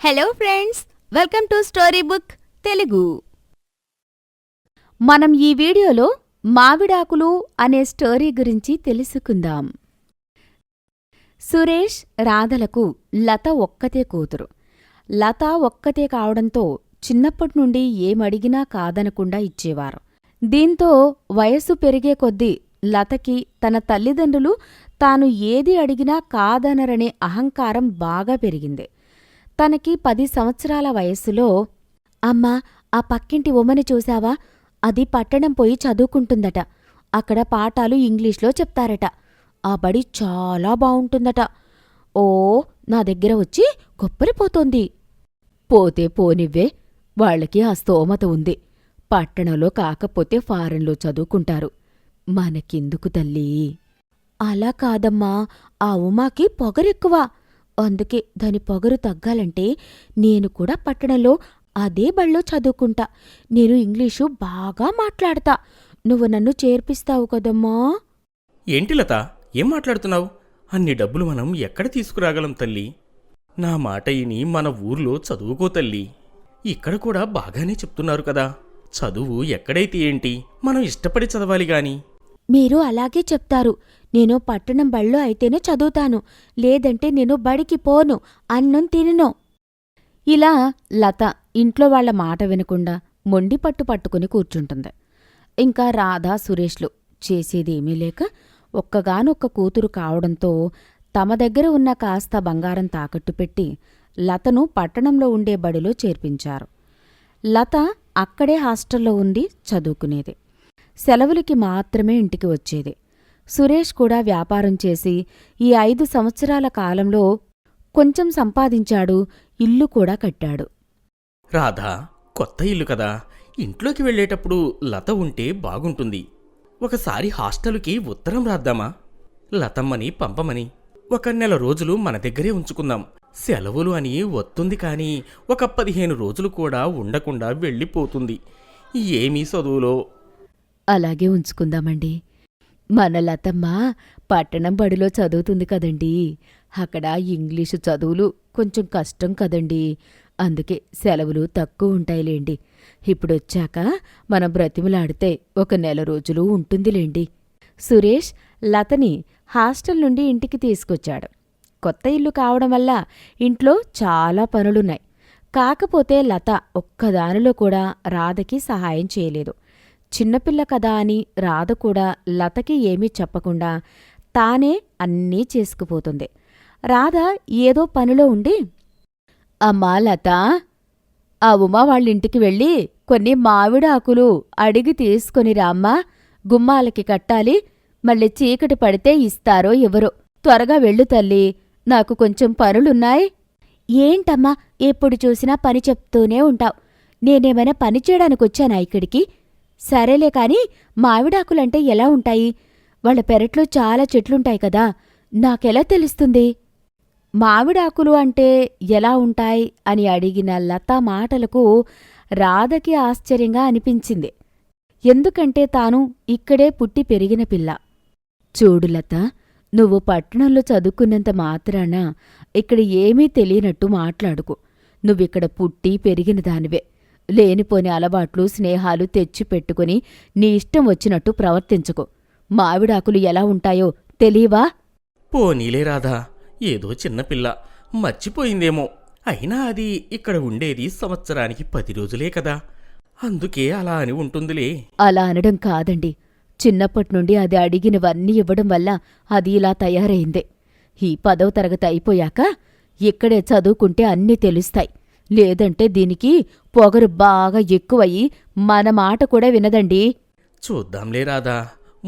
Hello friends, welcome to story book Telugu. మనం ఈ వీడియోలో మావిడాకులు అనే స్టోరీ గురించి తెలుసుకుందాం. సురేష్, రాధలకు లత ఒక్కతే కూతురు. లత ఒక్కతే కావడంతో చిన్నప్పటినుండి ఏమడిగినా కాదనకుండా ఇచ్చేవారు. దీంతో వయస్సు పెరిగే కొద్దీ లతకి తన తల్లిదండ్రులు తాను ఏది అడిగినా కాదనరనే అహంకారం బాగా పెరిగింది. తనకి 10 సంవత్సరాల వయస్సులో, అమ్మా, ఆ పక్కింటి ఉమ్మని చూశావా? అది పట్టణం పోయి చదువుకుంటుందట. అక్కడ పాఠాలు ఇంగ్లీష్లో చెప్తారట. ఆ బడి చాలా బావుంటుందట. ఓ, నా దగ్గర వచ్చి కొప్పరిపోతోంది. పోతే పోనివ్వే, వాళ్ళకి ఆ స్తోమత ఉంది. పట్టణంలో కాకపోతే ఫారెన్లో చదువుకుంటారు. మనకెందుకు తల్లీ? అలా కాదమ్మా, ఆ ఉమాకి పొగరెక్కువ. అందుకే దాని పొగరు తగ్గాలంటే నేను కూడా పట్టణంలో అదే బళ్ళో చదువుకుంటా. నేను ఇంగ్లీషు బాగా మాట్లాడతా. నువ్వు నన్ను చేర్పిస్తావు కదమ్మా? ఏంటి లత, ఏం మాట్లాడుతున్నావు? అన్ని డబ్బులు మనం ఎక్కడ తీసుకురాగలం తల్లి? నా మాట ఇని మన ఊర్లో చదువుకో తల్లి. ఇక్కడ కూడా బాగానే చెప్తున్నారు కదా. చదువు ఎక్కడైతే ఏంటి, మనం ఇష్టపడి చదవాలి గాని. మీరు అలాగే చెప్తారు. నేను పట్టణం బళ్ళో అయితేనే చదువుతాను, లేదంటే నేను బడికి పోను, అన్నం తినను. ఇలా లత ఇంట్లో వాళ్ల మాట వినకుండా మొండి పట్టుకుని కూర్చుంటుంది. ఇంకా రాధా, సురేష్లు చేసేదేమీ లేక ఒక్కగానొక్క కూతురు కావడంతో తమ దగ్గర ఉన్న కాస్త బంగారం తాకట్టు పెట్టి లతను పట్టణంలో ఉండే బడిలో చేర్పించారు. లత అక్కడే హాస్టల్లో ఉండి చదువుకునేది. సెలవులకి మాత్రమే ఇంటికి వచ్చేది. సురేష్ కూడా వ్యాపారం చేసి ఈ 5 సంవత్సరాల కాలంలో కొంచెం సంపాదించాడు, ఇల్లు కూడా కట్టాడు. రాధా, కొత్త ఇల్లు కదా, ఇంట్లోకి వెళ్లేటప్పుడు లత ఉంటే బాగుంటుంది. ఒకసారి హాస్టలుకి ఉత్తరం రాద్దామా? లతమ్మని పంపమని. 1 నెల రోజులు మన దగ్గరే ఉంచుకుందాం. సెలవులు అని వస్తుంది కాని 15 రోజులు కూడా ఉండకుండా వెళ్ళిపోతుంది. ఏమీ చదువులో. అలాగే ఉంచుకుందామండి. మన లతమ్మ పట్టణం బడిలో చదువుతుంది కదండీ. అక్కడ ఇంగ్లీషు చదువులు కొంచెం కష్టం కదండీ. అందుకే సెలవులు తక్కువ ఉంటాయిలేండి. ఇప్పుడొచ్చాక మనం బ్రతిమలాడితే 1 నెల రోజులు ఉంటుందిలేండి. సురేష్ లతని హాస్టల్ నుండి ఇంటికి తీసుకొచ్చాడు. కొత్త ఇల్లు కావడం వల్ల ఇంట్లో చాలా పనులున్నాయి. కాకపోతే లత ఒక్కదానిలో కూడా రాధకి సహాయం చేయలేదు. చిన్నపిల్ల కదా అని రాధ కూడా లతకి ఏమీ చెప్పకుండా తానే అన్నీ చేసుకుపోతుంది. రాధ ఏదో పనిలో ఉండి, అమ్మా లత, ఆ ఉమా వాళ్ళింటికి వెళ్ళి కొన్ని మావిడాకులు అడిగి తీసుకొని రామ్మా. గుమ్మాలకి కట్టాలి. మళ్ళీ చీకటి పడితే ఇస్తారో ఎవరో. త్వరగా వెళ్ళు తల్లి, నాకు కొంచెం పనులున్నాయి. ఏంటమ్మా, ఎప్పుడు చూసినా పని చెప్తూనే ఉంటావు. నేనేమైనా పని చేయడానికొచ్చానా ఇక్కడికి? సరేలే కాని మావిడాకులంటే ఎలా ఉంటాయి? వాళ్ళ పెరట్లో చాలా చెట్లుంటాయి కదా, నాకెలా తెలుస్తుంది? మావిడాకులు అంటే ఎలా ఉంటాయి అని అడిగిన లత మాటలకు రాధకి ఆశ్చర్యంగా అనిపించింది. ఎందుకంటే తాను ఇక్కడే పుట్టి పెరిగిన పిల్ల. చూడు లత, నువ్వు పట్టణంలో చదువుకున్నంత మాత్రాన ఇక్కడ ఏమీ తెలియనట్టు మాట్లాడుకు. నువ్విక్కడ పుట్టి పెరిగిన దానివే. లేనిపోని అలవాట్లు, స్నేహాలు తెచ్చిపెట్టుకుని నీ ఇష్టం వచ్చినట్టు ప్రవర్తించుకో. మావిడాకులు ఎలా ఉంటాయో తెలీవా? పోనీలే రాధా, ఏదో చిన్నపిల్ల మర్చిపోయిందేమో. అయినా అది ఇక్కడ ఉండేది సంవత్సరానికి 10 రోజులే కదా, అందుకే అలా అని ఉంటుందిలే. అలా అనడం కాదండి. చిన్నప్పటినుండి అది అడిగినవన్నీ ఇవ్వడం వల్ల అది ఇలా తయారైందే. ఈ 10వ తరగతి అయిపోయాక ఇక్కడే చదువుకుంటే అన్నీ తెలుస్తాయి. లేదంటే దీనికి పొగరు బాగా ఎక్కువయి మన మాట కూడా వినదండి. చూద్దాంలే రాధా,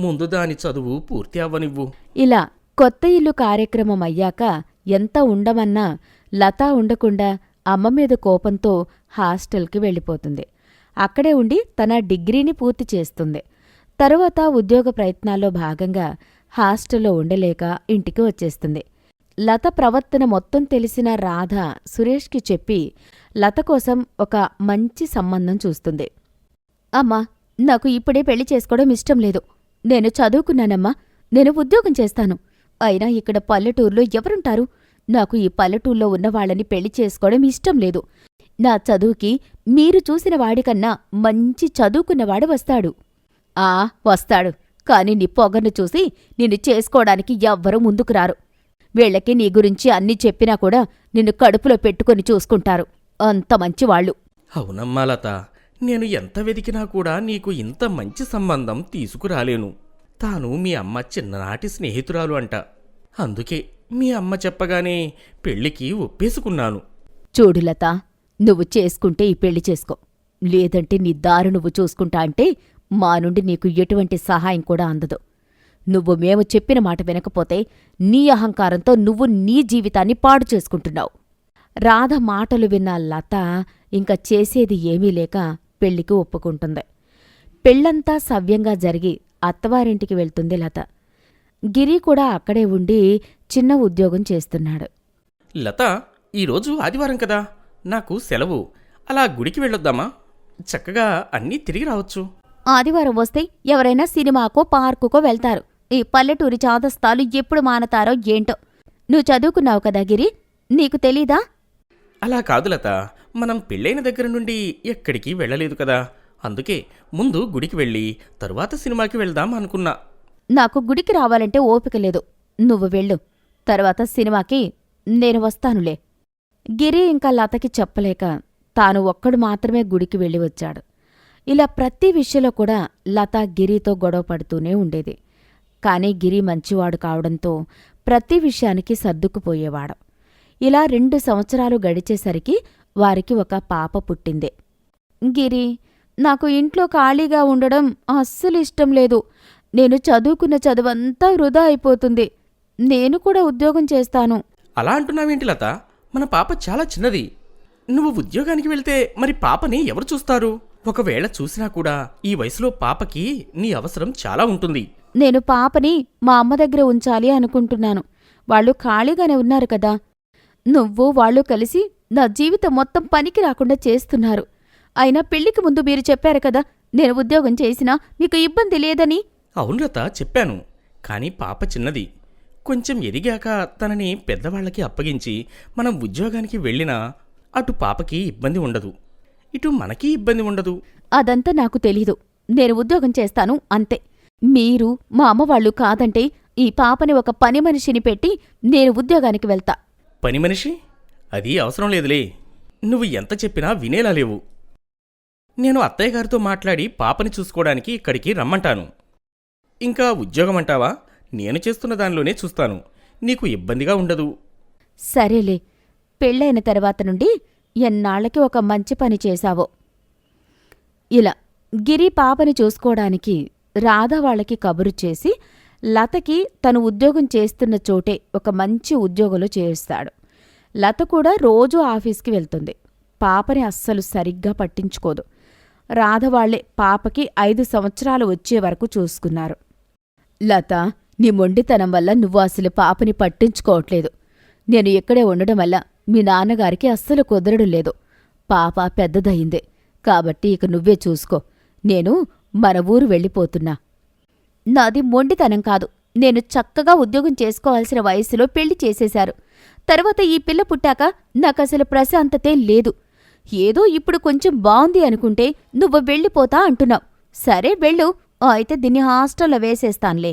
ముందు దాని చదువు పూర్తి అవ్వనివ్వు. ఇలా కొత్త ఇల్లు కార్యక్రమం అయ్యాక ఎంత ఉండమన్నా లత ఉండకుండా అమ్మ మీద కోపంతో హాస్టల్కి వెళ్ళిపోతుంది. అక్కడే ఉండి తన డిగ్రీని పూర్తి చేస్తుంది. తరువాత ఉద్యోగ ప్రయత్నాల్లో భాగంగా హాస్టల్లో ఉండలేక ఇంటికి వచ్చేస్తుంది. లత ప్రవర్తన మొత్తం తెలిసిన రాధ సురేష్కి చెప్పి లత కోసం ఒక మంచి సంబంధం చూస్తుంది. అమ్మా, నాకు ఇప్పుడే పెళ్లి చేసుకోవడం ఇష్టం లేదు. నేను చదువుకున్నానమ్మా. నేను ఉద్యోగం చేస్తాను. అయినా ఇక్కడ పల్లెటూరులో ఎవరుంటారు? నాకు ఈ పల్లెటూళ్ళలో ఉన్న వాళ్ళని పెళ్లి చేసుకోవడం ఇష్టం లేదు. నా చదువుకి మీరు చూసిన వాడికన్నా మంచి చదువుకున్నవాడు వస్తాడు. ఆ వస్తాడు, కాని నీ పొగర్ను చూసి నిన్ను చేసుకోవడానికి ఎవ్వరూ ముందుకు రారు. వీళ్ళకి నీ గురించి అన్నీ చెప్పినా కూడా నిన్ను కడుపులో పెట్టుకుని చూసుకుంటారు. అంత మంచివాళ్ళు. అవునమ్మా లత, నేను ఎంత వెదికినా కూడా నీకు ఇంత మంచి సంబంధం తీసుకురాలేను. తాను మీ అమ్మ చిన్ననాటి స్నేహితురాలు అంట. అందుకే మీ అమ్మ చెప్పగానే పెళ్లికి ఒప్పేసుకున్నాను. చూడు లత, నువ్వు చేసుకుంటే ఈ పెళ్లి చేసుకో. లేదంటే నీ దారి నువ్వు చూసుకుంటా అంటే మా నుండి నీకు ఎటువంటి సహాయం కూడా అందదు. నువ్వు మేము చెప్పిన మాట వినకపోతే నీ అహంకారంతో నువ్వు నీ జీవితాన్ని పాడు చేసుకుంటున్నావు. రాధ మాటలు విన్న లత ఇంక చేసేది ఏమీ లేక పెళ్లికి ఒప్పుకుంటుంది. పెళ్లంతా సవ్యంగా జరిగి అత్తవారింటికి వెళ్తుంది లత. గిరి కూడా అక్కడే ఉండి చిన్న ఉద్యోగం చేస్తున్నాడు. లత, ఈరోజు ఆదివారం కదా, నాకు సెలవు. అలా గుడికి వెళ్ళొద్దామా? చక్కగా అన్నీ తిరిగి రావచ్చు. ఆదివారం వస్తే ఎవరైనా సినిమాకో పార్కుకో వెళ్తారు. ఈ పల్లెటూరి చాదస్తాలు ఎప్పుడు మానతారో ఏంటో. నువ్వు చదువుకున్నావు కదా గిరి, నీకు తెలీదా? అలా కాదు లత, మనం పెళ్ళైన దగ్గర నుండి ఎక్కడికి వెళ్ళలేదు కదా. అందుకే ముందు గుడికి వెళ్ళి తరువాత సినిమాకి వెళ్దాం అనుకున్నా. నాకు గుడికి రావాలంటే ఓపిక లేదు. నువ్వు వెళ్ళు, తర్వాత సినిమాకి నేను వస్తానులే. గిరి ఇంకా లతకి చెప్పలేక తాను ఒక్కడు మాత్రమే గుడికి వెళ్ళి వచ్చాడు. ఇలా ప్రతి విషయంలో కూడా లత గిరితో గొడవ పడుతూనే ఉండేది. కాని గిరి మంచివాడు కావడంతో ప్రతి విషయానికి సర్దుకుపోయేవాడు. ఇలా 2 సంవత్సరాలు గడిచేసరికి వారికి ఒక పాప పుట్టింది. గిరి, నాకు ఇంట్లో ఖాళీగా ఉండడం అస్సలు ఇష్టం లేదు. నేను చదువుకున్న చదువంతా వృధా అయిపోతుంది. నేను కూడా ఉద్యోగం చేస్తాను. అలా అంటున్నావేంటి లత? మన పాప చాలా చిన్నది. నువ్వు ఉద్యోగానికి వెళ్తే మరి పాపని ఎవరు చూస్తారు? ఒకవేళ చూసినా కూడా ఈ వయసులో పాపకి నీ అవసరం చాలా ఉంటుంది. నేను పాపని మా అమ్మ దగ్గర ఉంచాలి అనుకుంటున్నాను. వాళ్ళు ఖాళీగానే ఉన్నారు కదా. నువ్వు వాళ్ళు కలిసి నా జీవితం మొత్తం పనికి రాకుండా చేస్తున్నారు. అయినా పెళ్లికి ముందు మీరు చెప్పారు కదా, నేను ఉద్యోగం చేసినా మీకు ఇబ్బంది లేదని. అవును లత, చెప్పాను. కానీ పాప చిన్నది. కొంచెం ఎదిగాక తనని పెద్దవాళ్లకి అప్పగించి మనం ఉద్యోగానికి వెళ్ళినా అటు పాపకి ఇబ్బంది ఉండదు, ఇటు మనకి ఇబ్బంది ఉండదు. అదంతా నాకు తెలీదు. నేను ఉద్యోగం చేస్తాను అంతే. మీరు మా అమ్మవాళ్ళు కాదంటే ఈ పాపని ఒక పని మనిషిని పెట్టి నేను ఉద్యోగానికి వెళ్తా. పని మనిషి? అది అవసరం లేదులే. నువ్వు ఎంత చెప్పినా వినేలా లేవు. నేను అత్తయ్య గారితో మాట్లాడి పాపని చూసుకోవడానికి ఇక్కడికి రమ్మంటాను. ఇంకా ఉద్యోగం అంటావా? నేను చేస్తున్న దానిలోనే చూస్తాను. నీకు ఇబ్బందిగా ఉండదు. సరేలే, పెళ్ళైన తర్వాత నుండి ఎన్నాళ్లకి ఒక మంచి పని చేశావో. ఇలా గిరి పాపని చూసుకోవడానికి రాధ వాళ్ళకి కబురు చేసి లతకి తను ఉద్యోగం చేస్తున్న చోటే ఒక మంచి ఉద్యోగంలో చేస్తాడు. లత కూడా రోజూ ఆఫీస్కి వెళ్తుంది. పాపని అస్సలు సరిగ్గా పట్టించుకోదు. రాధ వాళ్లే పాపకి 5 సంవత్సరాలు వచ్చే వరకు చూసుకున్నారు. లత, నీ మొండితనం వల్ల నువ్వు అసలు పాపని పట్టించుకోవట్లేదు. నేను ఇక్కడే ఉండడం వల్ల మీ నాన్నగారికి అస్సలు కుదరడం లేదు. పాప పెద్దదయిందే కాబట్టి ఇక నువ్వే చూసుకో. నేను మన ఊరు వెళ్ళిపోతున్నా. నాది మొండితనం కాదు. నేను చక్కగా ఉద్యోగం చేసుకోవాల్సిన వయసులో పెళ్లి చేసేశారు. తర్వాత ఈ పిల్ల పుట్టాక నాకసలు ప్రశాంతతే లేదు. ఏదో ఇప్పుడు కొంచెం బావుంది అనుకుంటే నువ్వు వెళ్ళిపోతా అంటున్నావు. సరే వెళ్ళు, అయితే దీన్ని హాస్టల్లో వేసేస్తాన్లే.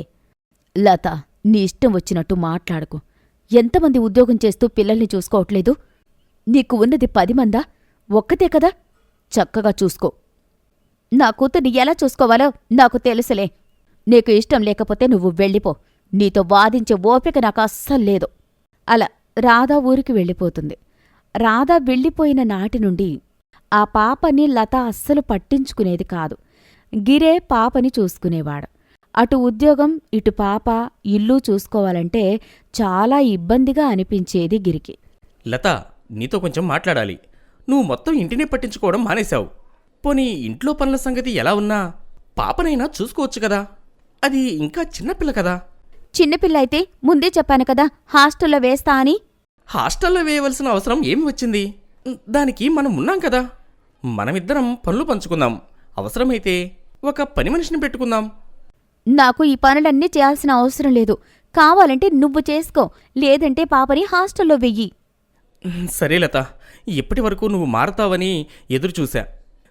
లత, నీ ఇష్టం వచ్చినట్టు మాట్లాడకు. ఎంతమంది ఉద్యోగం చేస్తూ పిల్లల్ని చూసుకోవట్లేదు? నీకు ఉన్నది 10 మందా? ఒక్కతే కదా. చక్కగా చూసుకో. నా కూతుర్ని ఎలా చూసుకోవాలో నాకు తెలుసులే. నీకు ఇష్టం లేకపోతే నువ్వు వెళ్ళిపో. నీతో వాదించే ఓపిక నాకు అస్సల్లేదు. అలా రాధా ఊరికి వెళ్ళిపోతుంది. రాధ వెళ్ళిపోయిన నాటి నుండి ఆ పాపని లత అస్సలు పట్టించుకునేది కాదు. గిరే పాపని చూసుకునేవాడు. అటు ఉద్యోగం, ఇటు పాప, ఇల్లు చూసుకోవాలంటే చాలా ఇబ్బందిగా అనిపించేది గిరికి. లత, నీతో కొంచెం మాట్లాడాలి. నువ్వు మొత్తం ఇంటినే పట్టించుకోవడం మానేశావు. పోనీ ఇంట్లో పనుల సంగతి ఎలా ఉన్నా పాపనైనా చూసుకోవచ్చు కదా. అది ఇంకా చిన్నపిల్ల కదా. చిన్నపిల్ల అయితే ముందే చెప్పాను కదా హాస్టల్లో వేస్తా అని. హాస్టల్లో వేయవలసిన అవసరం ఏమి వచ్చింది? దానికి మనం ఉన్నాం కదా. మనమిద్దరం పనులు పంచుకుందాం. అవసరమైతే ఒక పని మనిషిని పెట్టుకుందాం. నాకు ఈ పనులన్నీ చేయాల్సిన అవసరం లేదు. కావాలంటే నువ్వు చేసుకో, లేదంటే పాపని హాస్టల్లో వెయ్యి. సరే లత, ఇప్పటి వరకు నువ్వు మారతావని ఎదురుచూశా.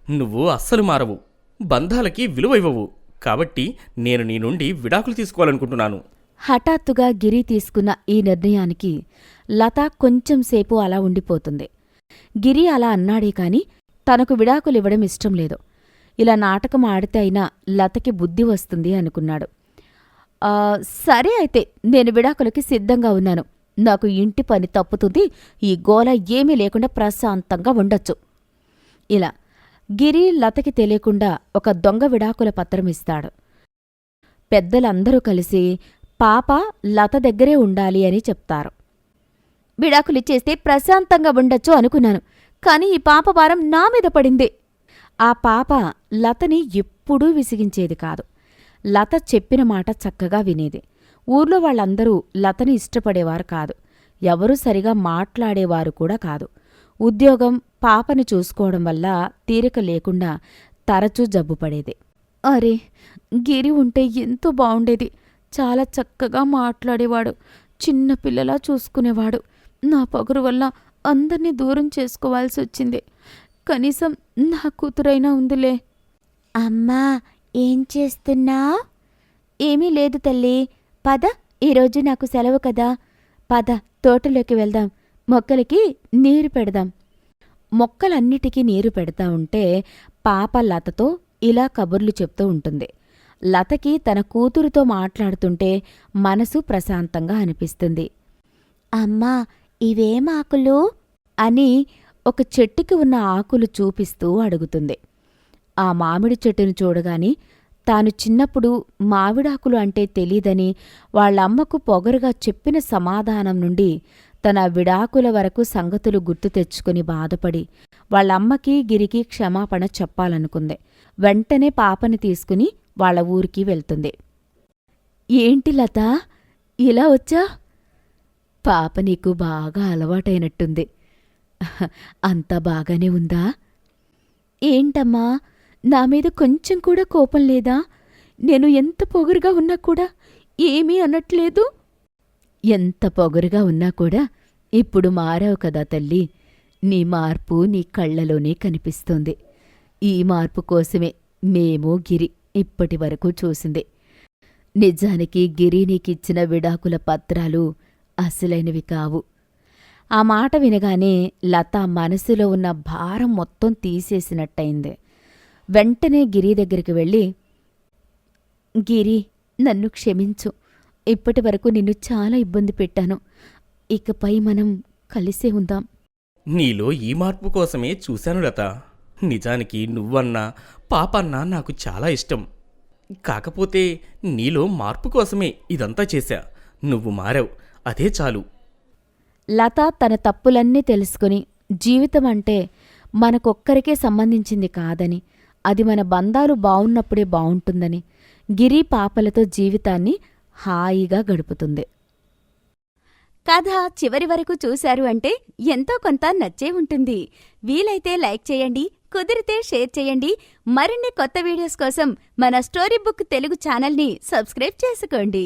నువ్వు అస్సలు మారవు, బంధాలకి విలువ ఇవ్వవు. కాబట్టి నేను నీ నుండి విడాకులు తీసుకోవాలనుకుంటున్నాను. హఠాత్తుగా గిరి తీసుకున్న ఈ నిర్ణయానికి లత కొంచెంసేపు అలా ఉండిపోతుంది. గిరి అలా అన్నాడే కాని తనకు విడాకులివ్వడం ఇష్టం లేదు. ఇలా నాటకం ఆడితే అయినా లతకి బుద్ధి వస్తుంది అనుకున్నాడు. సరే అయితే నేను విడాకులకి సిద్ధంగా ఉన్నాను. నాకు ఇంటి పని తప్పుతుంది, ఈ గోల ఏమీ లేకుండా ప్రశాంతంగా ఉండొచ్చు. ఇలా గిరి లతకి తెలియకుండా ఒక దొంగ విడాకుల పత్రం ఇస్తాడు. పెద్దలందరూ కలిసి పాప లత దగ్గరే ఉండాలి అని చెప్తారు. విడాకులిచ్చేస్తే ప్రశాంతంగా ఉండొచ్చు అనుకున్నాను, కాని ఈ పాప భారం నా మీద పడింది. ఆ పాప లతని ఎప్పుడూ విసిగించేది కాదు. లత చెప్పిన మాట చక్కగా వినేది. ఊర్లో వాళ్ళందరూ లతని ఇష్టపడేవారు కాదు. ఎవరూ సరిగా మాట్లాడేవారు కూడా కాదు. ఉద్యోగం, పాపని చూసుకోవడం వల్ల తీరిక లేకుండా తరచూ జబ్బుపడేది. అరే, గిరి ఉంటే ఎంతో బావుండేది. చాలా చక్కగా మాట్లాడేవాడు, చిన్నపిల్లలా చూసుకునేవాడు. నా పొగరు వల్ల అందర్నీ దూరం చేసుకోవాల్సి వచ్చింది. కనీసం నా కూతురైనా ఉందిలే. అమ్మా, ఏం చేస్తున్నా? ఏమీ లేదు తల్లి. పద, ఈరోజు నాకు సెలవు కదా. పద, తోటలోకి వెళ్దాం, మొక్కలకి నీరు పెడదాం. మొక్కలన్నిటికీ నీరు పెడతా ఉంటే పాప లతతో ఇలా కబుర్లు చెప్తూ ఉంటుంది. లతకి తన కూతురుతో మాట్లాడుతుంటే మనసు ప్రశాంతంగా అనిపిస్తుంది. అమ్మా, ఇవేమాకులు అని ఒక చెట్టుకి ఉన్న ఆకులు చూపిస్తూ అడుగుతుంది. ఆ మామిడి చెట్టును చూడగాని తాను చిన్నప్పుడు మామిడాకులు అంటే తెలీదని వాళ్ళమ్మకు పొగరుగా చెప్పిన సమాధానం నుండి తన విడాకుల వరకు సంగతులు గుర్తు తెచ్చుకుని బాధపడి వాళ్ళమ్మకి గిరికి క్షమాపణ చెప్పాలనుకుంది. వెంటనే పాపని తీసుకుని వాళ్ళ ఊరికి వెళ్తుంది. ఏంటి లత, ఇలా వచ్చా? పాప నీకు బాగా అలవాటైనట్టుంది. అంతా బాగానే ఉందా? ఏంటమ్మా, నా మీద కొంచెం కూడా కోపం లేదా? నేను ఎంత పొగరుగా ఉన్నా కూడా ఏమీ అనట్లేదు. ఎంత పొగరుగా ఉన్నా కూడా ఇప్పుడు మారావు కదా తల్లి. నీ మార్పు నీ కళ్ళలోనే కనిపిస్తోంది. ఈ మార్పు కోసమే మేము గిరి ఇప్పటి వరకు చూసింది. నిజానికి గిరి నీకిచ్చిన విడాకుల పత్రాలు అసలైనవి కావు. ఆ మాట వినగానే లత మనసులో ఉన్న భారం మొత్తం తీసేసినట్టయింది. వెంటనే గిరి దగ్గరికి వెళ్ళి, గిరి, నన్ను క్షమించు. ఇప్పటి వరకు నిన్ను చాలా ఇబ్బంది పెట్టాను. ఇకపై మనం కలిసే ఉందాం. నీలో ఈ మార్పు కోసమే చూశాను లత. నిజానికి నువ్వన్నా పాపన్నా నాకు చాలా ఇష్టం. కాకపోతే నీలో మార్పు కోసమే ఇదంతా చేశా. నువ్వు మారావు, అదే చాలు. లత తన తప్పులన్నీ తెలుసుకుని జీవితం అంటే మనకొక్కరికే సంబంధించింది కాదని, అది మన బంధాలు బావున్నప్పుడే బావుంటుందని గిరి పాపలతో జీవితాన్ని హాయిగా గడుపుతుంది. కథ చివరి వరకు చూశారు అంటే ఎంతో కొంత నచ్చే ఉంటుంది. వీలైతే లైక్ చేయండి, కుదిరితే షేర్ చేయండి. మరిన్ని కొత్త వీడియోస్ కోసం మన స్టోరీ బుక్ తెలుగు ఛానల్ని సబ్స్క్రైబ్ చేసుకోండి.